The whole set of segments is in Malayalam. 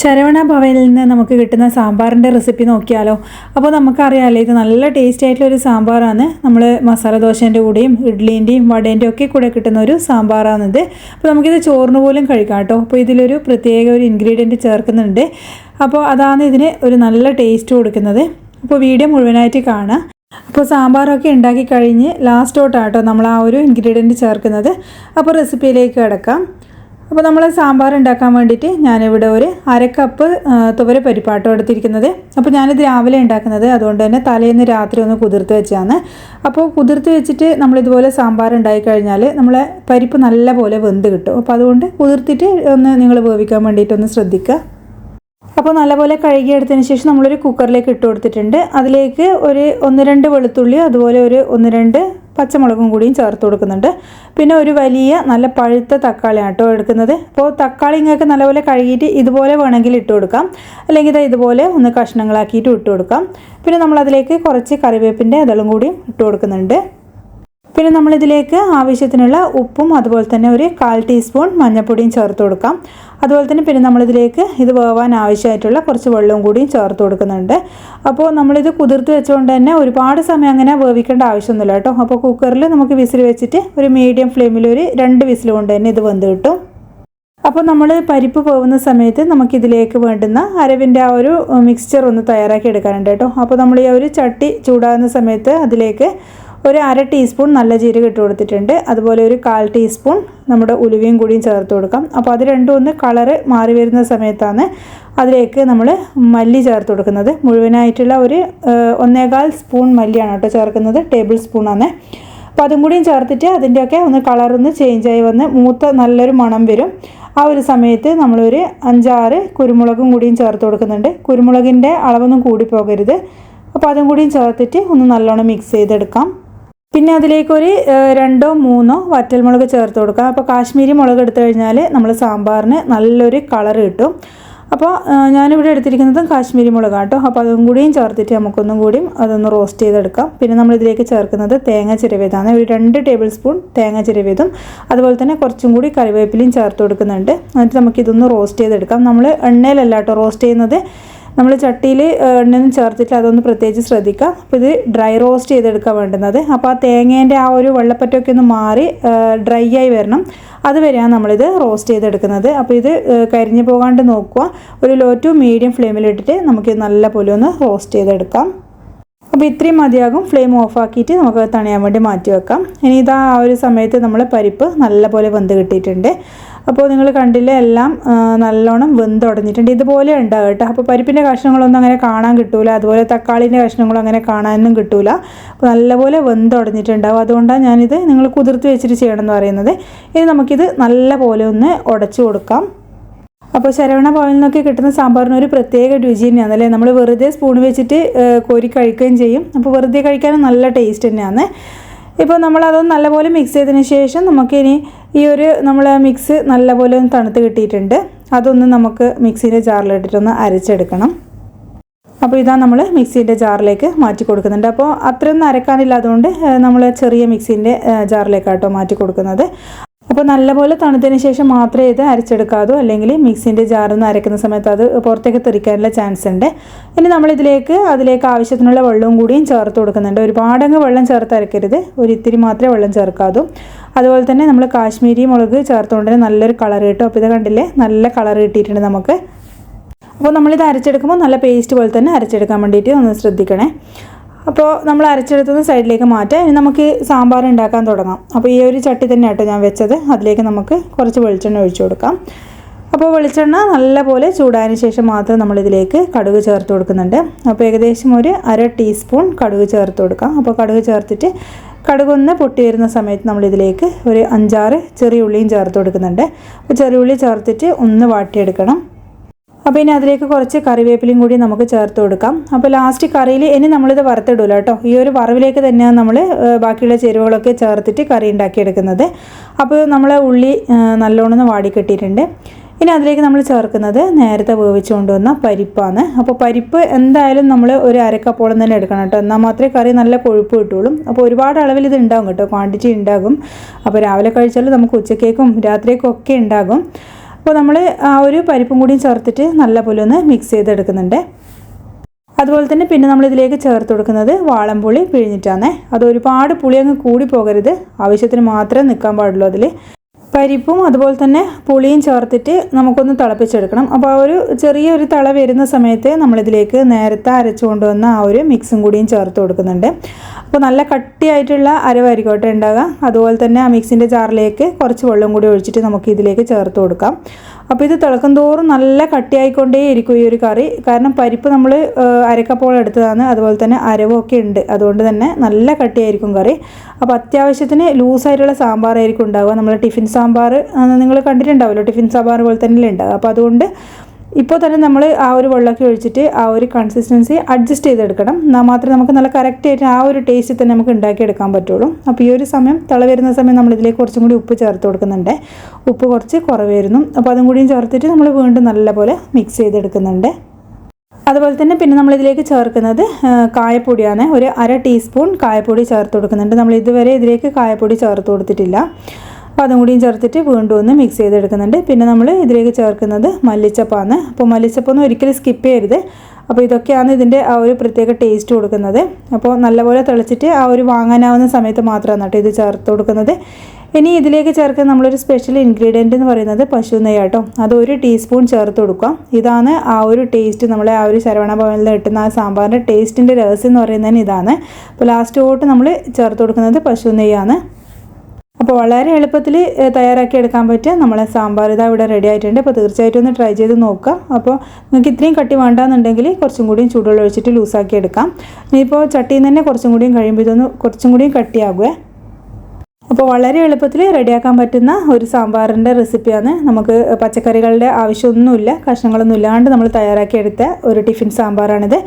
ശരവണ ഭവനിൽ നിന്ന് നമുക്ക് കിട്ടുന്ന സാമ്പാറിൻ്റെ റെസിപ്പി നോക്കിയാലോ. അപ്പോൾ നമുക്കറിയാമല്ലോ, ഇത് നല്ല ടേസ്റ്റ് ആയിട്ടുള്ളൊരു സാമ്പാറാണ്. നമ്മൾ മസാല ദോശേൻ്റെ കൂടെയും ഇഡ്ഡലീൻ്റെയും വടേൻ്റെ ഒക്കെ കൂടെ കിട്ടുന്ന ഒരു സാമ്പാറാണിത്. അപ്പോൾ നമുക്കിത് ചോറിന് പോലും കഴിക്കാം കേട്ടോ. അപ്പോൾ ഇതിലൊരു പ്രത്യേക ഒരു ഇൻഗ്രീഡിയൻറ്റ് ചേർക്കുന്നുണ്ട്. അപ്പോൾ അതാണ് ഇതിന് ഒരു നല്ല ടേസ്റ്റ് കൊടുക്കുന്നത്. അപ്പോൾ വീഡിയോ മുഴുവനായിട്ട് കാണാം. അപ്പോൾ സാമ്പാറൊക്കെ ഉണ്ടാക്കി കഴിഞ്ഞ് ലാസ്റ്റോട്ടാട്ടോ നമ്മൾ ആ ഒരു ഇൻഗ്രീഡിയൻറ്റ് ചേർക്കുന്നത്. അപ്പോൾ റെസിപ്പിയിലേക്ക് കിടക്കാം. അപ്പോൾ നമ്മൾ സാമ്പാർ ഉണ്ടാക്കാൻ വേണ്ടിയിട്ട് ഞാനിവിടെ ഒരു അരക്കപ്പ് തുവര പരിപ്പാട്ടോ എടുത്തിരിക്കുന്നത്. അപ്പോൾ ഞാനിത് രാവിലെ ഉണ്ടാക്കുന്നത്, അതുകൊണ്ട് തന്നെ തലേന്ന് രാത്രി ഒന്ന് കുതിർത്ത് വെച്ചാണ്. അപ്പോൾ കുതിർത്ത് വെച്ചിട്ട് നമ്മളിതുപോലെ സാമ്പാർ ഉണ്ടാക്കി കഴിഞ്ഞാൽ നമ്മളെ പരിപ്പ് നല്ല പോലെ വെന്ത് കിട്ടും. അപ്പോൾ അതുകൊണ്ട് കുതിർത്തിട്ട് ഒന്ന് നിങ്ങൾ വേവിക്കാൻ വേണ്ടിയിട്ടൊന്ന് ശ്രദ്ധിക്കുക. അപ്പോൾ നല്ലപോലെ കഴുകിയെടുത്തതിന് ശേഷം നമ്മളൊരു കുക്കറിലേക്ക് ഇട്ട് കൊടുത്തിട്ടുണ്ട്. അതിലേക്ക് ഒരു 1-2 വെളുത്തുള്ളി, അതുപോലെ ഒരു 1-2 പച്ചമുളകും കൂടിയും ചേർത്ത് കൊടുക്കുന്നുണ്ട്. പിന്നെ ഒരു വലിയ നല്ല പഴുത്ത തക്കാളിയാണ് കേട്ടോ എടുക്കുന്നത്. അപ്പോൾ തക്കാളി ഇങ്ങനെയൊക്കെ നല്ലപോലെ കഴുകിയിട്ട് ഇതുപോലെ വേണമെങ്കിൽ ഇട്ട് കൊടുക്കാം, അല്ലെങ്കിൽ ഇതുപോലെ ഒന്ന് കഷ്ണങ്ങളാക്കിയിട്ട് ഇട്ട് കൊടുക്കാം. പിന്നെ നമ്മളതിലേക്ക് കുറച്ച് കറിവേപ്പിൻ്റെ ഇതെല്ലാം കൂടിയും ഇട്ട് കൊടുക്കുന്നുണ്ട്. പിന്നെ നമ്മളിതിലേക്ക് ആവശ്യത്തിനുള്ള ഉപ്പും അതുപോലെ തന്നെ ഒരു 1/4 ടീസ്പൂൺ മഞ്ഞൾപ്പൊടിയും ചേർത്ത് കൊടുക്കാം. അതുപോലെ തന്നെ പിന്നെ നമ്മളിതിലേക്ക് ഇത് വേവാൻ ആവശ്യമായിട്ടുള്ള കുറച്ച് വെള്ളവും കൂടിയും ചേർത്ത് കൊടുക്കുന്നുണ്ട്. അപ്പോൾ നമ്മളിത് കുതിർത്ത് വെച്ചുകൊണ്ട് തന്നെ ഒരുപാട് സമയം അങ്ങനെ വേവിക്കേണ്ട ആവശ്യമൊന്നുമില്ല കേട്ടോ. അപ്പോൾ കുക്കറിൽ നമുക്ക് വിസിൽ വെച്ചിട്ട് ഒരു മീഡിയം ഫ്ലെയിമിൽ ഒരു 2 വിസിൽ കൊണ്ട് തന്നെ ഇത് വെന്ത് കിട്ടും. അപ്പോൾ നമ്മൾ പരിപ്പ് വേവുന്ന സമയത്ത് നമുക്കിതിലേക്ക് വേണ്ടുന്ന അരവിൻ്റെ ആ ഒരു മിക്സ്ചർ ഒന്ന് തയ്യാറാക്കി എടുക്കാനുണ്ട് കേട്ടോ. അപ്പോൾ നമ്മൾ ഈ ഒരു ചട്ടി ചൂടാകുന്ന സമയത്ത് അതിലേക്ക് ഒരു 1/2 ടീസ്പൂൺ നല്ല ജീരകം ഇട്ട് കൊടുത്തിട്ടുണ്ട്. അതുപോലെ ഒരു 1/4 ടീസ്പൂൺ നമ്മുടെ ഉലുവയും കൂടിയും ചേർത്ത് കൊടുക്കാം. അപ്പോൾ അത് രണ്ടും ഒന്ന് കളറ് മാറി വരുന്ന സമയത്താണ് അതിലേക്ക് നമ്മൾ മല്ലി ചേർത്ത് കൊടുക്കുന്നത്. മുഴുവനായിട്ടുള്ള ഒരു 1.25 സ്പൂൺ മല്ലിയാണ് കേട്ടോ ചേർക്കുന്നത്, ടേബിൾ സ്പൂണാണ്. അപ്പോൾ അതും കൂടിയും ചേർത്തിട്ട് അതിൻ്റെയൊക്കെ ഒന്ന് കളറൊന്ന് ചേഞ്ചായി വന്ന് മൂത്ത നല്ലൊരു മണം വരും. ആ ഒരു സമയത്ത് നമ്മളൊരു 5-6 കുരുമുളകും കൂടിയും ചേർത്ത് കൊടുക്കുന്നുണ്ട്. കുരുമുളകിൻ്റെ അളവൊന്നും കൂടി പോകരുത്. അപ്പോൾ അതും കൂടിയും ചേർത്തിട്ട് ഒന്ന് നല്ലോണം മിക്സ് ചെയ്തെടുക്കാം. പിന്നെ അതിലേക്കൊരു 2-3 വറ്റൽമുളക് ചേർത്ത് കൊടുക്കാം. അപ്പോൾ കാശ്മീരി മുളക് എടുത്തു കഴിഞ്ഞാൽ നമ്മൾ സാമ്പാറിന് നല്ലൊരു കളർ കിട്ടും. അപ്പോൾ ഞാനിവിടെ എടുത്തിരിക്കുന്നത് കാശ്മീരി മുളകാണ് കേട്ടോ. അപ്പോൾ അതും കൂടിയും ചേർത്തിട്ട് നമുക്കൊന്നും കൂടിയും അതൊന്ന് റോസ്റ്റ് ചെയ്തെടുക്കാം. പിന്നെ നമ്മളിതിലേക്ക് ചേർക്കുന്നത് തേങ്ങ ചിരവിയതാണ്. ഒരു 2 ടേബിൾ സ്പൂൺ തേങ്ങ ചിരവിയതും അതുപോലെ തന്നെ കുറച്ചും കൂടി കറിവേപ്പിലയും ചേർത്ത് കൊടുക്കുന്നുണ്ട്. എന്നിട്ട് നമുക്കിതൊന്ന് റോസ്റ്റ് ചെയ്തെടുക്കാം. നമ്മൾ എണ്ണയിലല്ല കേട്ടോ റോസ്റ്റ് ചെയ്യുന്നത്, നമ്മൾ ചട്ടിയിൽ എണ്ണയൊന്നും ചേർത്തിട്ട് അതൊന്ന് പ്രത്യേകിച്ച് ശ്രദ്ധിക്കുക. അപ്പോൾ ഇത് ഡ്രൈ റോസ്റ്റ് ചെയ്തെടുക്കാൻ വേണ്ടുന്നത്. അപ്പോൾ ആ തേങ്ങേൻ്റെ ആ ഒരു വെള്ളപ്പറ്റൊക്കെ ഒന്ന് മാറി ഡ്രൈ ആയി വരണം, അതുവരെയാണ് നമ്മളിത് റോസ്റ്റ് ചെയ്തെടുക്കുന്നത്. അപ്പോൾ ഇത് കരിഞ്ഞു പോകാണ്ട് നോക്കുക. ഒരു ലോ ടു മീഡിയം ഫ്ലെയിമിലിട്ടിട്ട് നമുക്ക് നല്ല പോലെ ഒന്ന് റോസ്റ്റ് ചെയ്തെടുക്കാം. അപ്പോൾ ഇത്രയും മതിയാകും. ഫ്ലെയിം ഓഫാക്കിയിട്ട് നമുക്ക് തണിയാൻ വേണ്ടി മാറ്റി വെക്കാം. ഇനി ഇതാ ആ ഒരു സമയത്ത് നമ്മൾ പരിപ്പ് നല്ലപോലെ വെന്ത് കിട്ടിയിട്ടുണ്ട്. അപ്പോൾ നിങ്ങൾ കണ്ടില്ലേ, എല്ലാം നല്ലോണം വെന്തുടഞ്ഞിട്ടുണ്ട്. ഇതുപോലെ ഉണ്ടാകും കേട്ടോ. അപ്പോൾ പരിപ്പിൻ്റെ കഷ്ണങ്ങളൊന്നും അങ്ങനെ കാണാൻ കിട്ടൂല, അതുപോലെ തക്കാളിൻ്റെ കഷ്ണങ്ങളും അങ്ങനെ കാണാനൊന്നും കിട്ടൂല. അപ്പോൾ നല്ലപോലെ വെന്തുടഞ്ഞിട്ടുണ്ടാവും. അതുകൊണ്ടാണ് ഞാനിത് നിങ്ങൾ കുതിർത്ത് വെച്ചിട്ട് ചെയ്യണമെന്ന് പറയുന്നത്. ഇനി നമുക്കിത് നല്ലപോലെ ഒന്ന് ഉടച്ചു കൊടുക്കാം. അപ്പോൾ ശരവണ ഭവനിൽ നിന്നൊക്കെ കിട്ടുന്ന സാമ്പാറിന് ഒരു പ്രത്യേക രുചി തന്നെയാണ് അല്ലേ. നമ്മൾ വെറുതെ സ്പൂൺ വെച്ചിട്ട് കോരി കഴിക്കുകയും ചെയ്യും. അപ്പോൾ വെറുതെ കഴിക്കാനും നല്ല ടേസ്റ്റ് തന്നെയാണ്. ഇപ്പോൾ നമ്മളതൊന്ന് നല്ലപോലെ മിക്സ് ചെയ്തതിന് ശേഷം നമുക്കിനി ഈ ഒരു നമ്മൾ മിക്സ് നല്ലപോലെ ഒന്ന് തണുത്ത് കിട്ടിയിട്ടുണ്ട്. അതൊന്ന് നമുക്ക് മിക്സിൻ്റെ ജാറിലിട്ടിട്ടൊന്ന് അരച്ചെടുക്കണം. അപ്പോൾ ഇതാ നമ്മൾ മിക്സിൻ്റെ ജാറിലേക്ക് മാറ്റി കൊടുക്കുന്നുണ്ട്. അപ്പോൾ അത്രയൊന്നും അരക്കാനില്ല, അതുകൊണ്ട് നമ്മൾ ചെറിയ മിക്സിൻ്റെ ജാറിലേക്കാട്ടോ മാറ്റി കൊടുക്കുന്നത്. അപ്പോൾ നല്ലപോലെ തണുത്തതിന് ശേഷം മാത്രമേ ഇത് അരച്ചെടുക്കാവൂ, അല്ലെങ്കിൽ മിക്സിൻ്റെ ജാറിൽ നിന്ന് അരക്കുന്ന സമയത്ത് അത് പുറത്തേക്ക് തെറിക്കാനുള്ള ചാൻസ് ഉണ്ട്. ഇനി നമ്മളിതിലേക്ക് ആവശ്യത്തിനുള്ള വെള്ളവും കൂടിയും ചേർത്ത് കൊടുക്കുന്നുണ്ട്. ഒരുപാടങ്ങ് വെള്ളം ചേർത്ത് അരക്കരുത്, ഒരു ഇത്തിരി മാത്രമേ വെള്ളം ചേർക്കാവൂ. അതുപോലെ തന്നെ നമ്മൾ കാശ്മീരി മുളക് ചേർത്തുകൊണ്ട് നല്ലൊരു കളർ കിട്ടും. അപ്പോൾ ഇത് കണ്ടില്ലേ, നല്ല കളർ കിട്ടിയിട്ടുണ്ട് നമുക്ക്. അപ്പോൾ നമ്മളിത് അരച്ചെടുക്കുമ്പോൾ നല്ല പേസ്റ്റ് പോലെ തന്നെ അരച്ചെടുക്കാൻ വേണ്ടിയിട്ട് ഒന്ന് ശ്രദ്ധിക്കണേ. അപ്പോൾ നമ്മൾ അരച്ചെടുത്തത് സൈഡിലേക്ക് മാറ്റാം. ഇനി നമുക്ക് സാമ്പാർ ഉണ്ടാക്കാൻ തുടങ്ങാം. അപ്പോൾ ഈ ഒരു ചട്ടി തന്നെ ആട്ടോ ഞാൻ വെച്ചത്. അതിലേക്ക് നമുക്ക് കുറച്ച് വെളിച്ചെണ്ണ ഒഴിച്ചു കൊടുക്കാം. അപ്പോൾ വെളിച്ചെണ്ണ നല്ലപോലെ ചൂടായതിന് ശേഷം മാത്രം നമ്മളിതിലേക്ക് കടുക് ചേർത്ത് കൊടുക്കുന്നുണ്ട്. അപ്പോൾ ഏകദേശം ഒരു 1/2 ടീസ്പൂൺ കടുക് ചേർത്ത് കൊടുക്കാം. അപ്പോൾ കടുക് ചേർത്തിട്ട് കടുകൊന്ന് പൊട്ടി വരുന്ന സമയത്ത് നമ്മളിതിലേക്ക് ഒരു 5-6 ചെറിയ ഉള്ളിയും ചേർത്ത് കൊടുക്കുന്നുണ്ട്. അപ്പോൾ ചെറിയ ഉള്ളി ചേർത്തിട്ട് ഒന്ന് വാട്ടിയെടുക്കണം. അപ്പോൾ ഇനി അതിലേക്ക് കുറച്ച് കറിവേപ്പിലയും കൂടി നമുക്ക് ചേർത്ത് കൊടുക്കാം. അപ്പോൾ ലാസ്റ്റ് കറിയിൽ ഇനി നമ്മളിത് വറുത്തിടില്ല കേട്ടോ. ഈ ഒരു വറവിലേക്ക് തന്നെയാണ് നമ്മൾ ബാക്കിയുള്ള ചേരുവകളൊക്കെ ചേർത്തിട്ട് കറി ഉണ്ടാക്കിയെടുക്കുന്നത്. അപ്പോൾ നമ്മൾ ഉള്ളി നല്ലോണം വാടി കിട്ടിയിട്ടുണ്ട്. ഇനി അതിലേക്ക് നമ്മൾ ചേർക്കുന്നത് നേരത്തെ വേവിച്ച് കൊണ്ടുവന്ന പരിപ്പാണ്. അപ്പോൾ പരിപ്പ് എന്തായാലും നമ്മൾ ഒരു 1/2 കപ്പോളം തന്നെ എടുക്കണം കേട്ടോ, എന്നാൽ മാത്രമേ കറി നല്ല കൊഴുപ്പ് കിട്ടുള്ളൂ. അപ്പോൾ ഒരുപാട് അളവിൽ ഇത് ഉണ്ടാകും കേട്ടോ, ക്വാണ്ടിറ്റി ഉണ്ടാകും. അപ്പോൾ രാവിലെ കഴിച്ചാൽ നമുക്ക് ഉച്ചക്കേക്കും രാത്രിയേക്കും ഒക്കെ ഉണ്ടാകും. അപ്പോൾ നമ്മൾ ആ ഒരു പരിപ്പും കൂടിയും ചേർത്തിട്ട് നല്ലപോലെ ഒന്ന് മിക്സ് ചെയ്തെടുക്കുന്നുണ്ട്. അതുപോലെ തന്നെ പിന്നെ നമ്മളിതിലേക്ക് ചേർത്ത് കൊടുക്കുന്നത് വാളംപുളി പിഴിഞ്ഞിട്ടാണ്. അത് ഒരുപാട് പുളി അങ്ങ് കൂടി പോകരുത്, ആവശ്യത്തിന് മാത്രമേ നിൽക്കാൻ പാടുള്ളൂ. അതിൽ പരിപ്പും അതുപോലെ തന്നെ പുളിയും ചേർത്തിട്ട് നമുക്കൊന്ന് തിളപ്പിച്ചെടുക്കണം. അപ്പോൾ ആ ഒരു ചെറിയൊരു തിള വരുന്ന സമയത്ത് നമ്മളിതിലേക്ക് നേരത്തെ അരച്ചു കൊണ്ടുവന്ന ആ ഒരു മിക്സും കൂടിയും ചേർത്ത് കൊടുക്കുന്നുണ്ട്. അപ്പോൾ നല്ല കട്ടിയായിട്ടുള്ള അരവായിരിക്കട്ടെ ഉണ്ടാകുക. അതുപോലെ തന്നെ ആ മിക്സിൻ്റെ ജാറിലേക്ക് കുറച്ച് വെള്ളം കൂടി ഒഴിച്ചിട്ട് നമുക്ക് ഇതിലേക്ക് ചേർത്ത് കൊടുക്കാം. അപ്പോൾ ഇത് തിളക്കും തോറും നല്ല കട്ടിയായിക്കൊണ്ടേ ഇരിക്കും ഈ ഒരു കറി. കാരണം പരിപ്പ് നമ്മൾ അരക്കപ്പോളം എടുത്തതാണ്, അതുപോലെ തന്നെ അരവൊക്കെ ഉണ്ട്, അതുകൊണ്ട് തന്നെ നല്ല കട്ടിയായിരിക്കും കറി. അപ്പോൾ അത്യാവശ്യത്തിന് ലൂസായിട്ടുള്ള സാമ്പാറായിരിക്കും ഉണ്ടാവുക. നമ്മൾ ടിഫിൻ സാമ്പാർ നിങ്ങൾ കണ്ടിട്ടുണ്ടാവുമല്ലോ, ടിഫിൻ സാമ്പാർ പോലെ തന്നെ ഉണ്ടാവുക. അപ്പോൾ അതുകൊണ്ട് ഇപ്പോൾ തന്നെ നമ്മൾ ആ ഒരു വെള്ളമൊക്കെ ഒഴിച്ചിട്ട് ആ ഒരു കൺസിസ്റ്റൻസി അഡ്ജസ്റ്റ് ചെയ്തെടുക്കണം. എന്നാൽ മാത്രമേ നമുക്ക് നല്ല കറക്റ്റായിട്ട് ആ ഒരു ടേസ്റ്റ് തന്നെ നമുക്ക് ഉണ്ടാക്കിയെടുക്കാൻ പറ്റുള്ളൂ. അപ്പോൾ ഈ ഒരു സമയം തിള വരുന്ന സമയം നമ്മളിതിലേക്ക് കുറച്ചും കൂടി ഉപ്പ് ചേർത്ത് കൊടുക്കുന്നുണ്ട്. ഉപ്പ് കുറച്ച് കുറവായിരുന്നു, അപ്പോൾ അതും കൂടിയും ചേർത്തിട്ട് നമ്മൾ വീണ്ടും നല്ലപോലെ മിക്സ് ചെയ്തെടുക്കുന്നുണ്ട്. അതുപോലെ തന്നെ പിന്നെ നമ്മളിതിലേക്ക് ചേർക്കുന്നത് കായപ്പൊടിയാണ്. ഒരു 1/2 ടീസ്പൂൺ കായപ്പൊടി ചേർത്ത് കൊടുക്കുന്നുണ്ട്. നമ്മൾ ഇതുവരെ ഇതിലേക്ക് കായപ്പൊടി ചേർത്ത് കൊടുത്തിട്ടില്ല. അപ്പോൾ അതും കൂടിയും ചേർത്തിട്ട് വീണ്ടും ഒന്ന് മിക്സ് ചെയ്തെടുക്കുന്നുണ്ട്. പിന്നെ നമ്മൾ ഇതിലേക്ക് ചേർക്കുന്നത് മല്ലിച്ചപ്പാണ്. അപ്പോൾ മല്ലിച്ചപ്പൊന്നും ഒരിക്കലും സ്കിപ്പ് ചെയ്യരുത്. അപ്പോൾ ഇതൊക്കെയാണ് ഇതിൻ്റെ ആ ഒരു പ്രത്യേക ടേസ്റ്റ് കൊടുക്കുന്നത്. അപ്പോൾ നല്ലപോലെ തിളച്ചിട്ട് ആ ഒരു വാങ്ങാനാവുന്ന സമയത്ത് മാത്രമാണ് കേട്ടോ ഇത് ചേർത്ത് കൊടുക്കുന്നത്. ഇനി ഇതിലേക്ക് ചേർക്കുന്ന നമ്മളൊരു സ്പെഷ്യൽ ഇൻഗ്രീഡിയൻ്റ് എന്ന് പറയുന്നത് പശു നെയ്യ് കേട്ടോ. അത് 1 ടീസ്പൂൺ ചേർത്ത് കൊടുക്കുക. ഇതാണ് ആ ഒരു ടേസ്റ്റ്, നമ്മളെ ആ ഒരു ശരവണ ഭവനിൽ കിട്ടുന്ന ആ സാമ്പാറിൻ്റെ ടേസ്റ്റിൻ്റെ രഹസ്യം എന്ന് പറയുന്നതിന് ഇതാണ്. അപ്പോൾ ലാസ്റ്റ് തൊട്ട് നമ്മൾ ചേർത്ത് കൊടുക്കുന്നത് പശു നെയ്യാണ്. അപ്പോൾ വളരെ എളുപ്പത്തിൽ തയ്യാറാക്കി എടുക്കാൻ പറ്റിയ നമ്മളെ സാമ്പാർ ഇതാ ഇവിടെ റെഡി ആയിട്ടുണ്ട്. അപ്പോൾ തീർച്ചയായിട്ടും ഒന്ന് ട്രൈ ചെയ്ത് നോക്കുക. അപ്പോൾ നിങ്ങൾക്ക് ഇത്രയും കട്ടി വേണ്ടാന്നുണ്ടെങ്കിൽ കുറച്ചും കൂടിയും ചൂടുവെള്ളം ഒഴിച്ചിട്ട് ലൂസാക്കി എടുക്കാം. ഇനിയിപ്പോൾ ചട്ടിയിൽ നിന്ന് തന്നെ കുറച്ചും കൂടിയും കഴിയുമ്പോൾ ഇതൊന്ന് കുറച്ചും കൂടിയും കട്ടിയാകുക. അപ്പോൾ വളരെ എളുപ്പത്തിൽ റെഡിയാക്കാൻ പറ്റുന്ന ഒരു സാമ്പാറിൻ്റെ റെസിപ്പിയാണ്. നമുക്ക് പച്ചക്കറികളുടെ ആവശ്യമൊന്നുമില്ല, കഷ്ണങ്ങളൊന്നും ഇല്ലാണ്ട് നമ്മൾ തയ്യാറാക്കിയെടുത്ത ഒരു ടിഫിൻ സാമ്പാറാണിത്.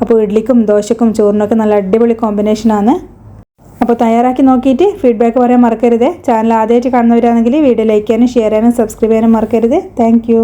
അപ്പോൾ ഇഡ്ലിക്കും ദോശക്കും ചോറിനൊക്കെ നല്ല അടിപൊളി കോമ്പിനേഷനാണ്. അപ്പോൾ തയ്യാറാക്കി നോക്കിയിട്ട് ഫീഡ്ബാക്ക് പറയാൻ മറക്കരുത്. ചാനൽ ആദ്യമായിട്ട് കാണുന്നവരാണെങ്കിൽ വീഡിയോ ലൈക്ക് ചെയ്യാനും ഷെയർ ചെയ്യാനും സബ്സ്ക്രൈബ് ചെയ്യാനും മറക്കരുത്. താങ്ക്